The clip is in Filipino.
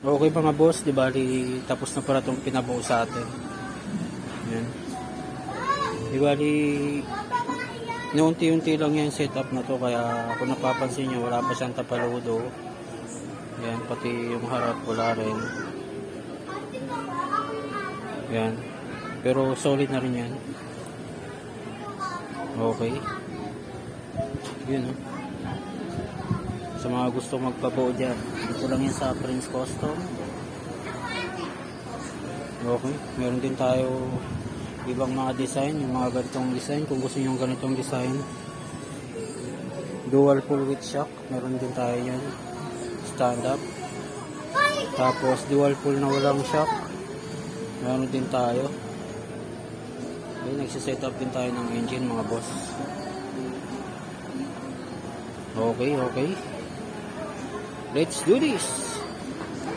Okay mga boss, di bali tapos na pala itong pinabuo sa atin. Yan. Di bali naunti-unti lang yan setup na to, kaya kung napapansin nyo wala pa siyang tapaludo. Yan, pati yung harap wala rin. Yan. Pero solid na rin yan. Okay. Yun oh. Sa mga gusto magpabuo dyan, dito lang yan sa Prince Custom. Okay, meron din tayo ibang mga design, yung mga ganitong design. Kung gusto nyo ganitong design, dual full width shock, meron din tayo yan, stand up. Tapos dual full na walang shock, meron din tayo. Okay, nagsiset up din tayo ng engine mga boss. Okay, let's do this.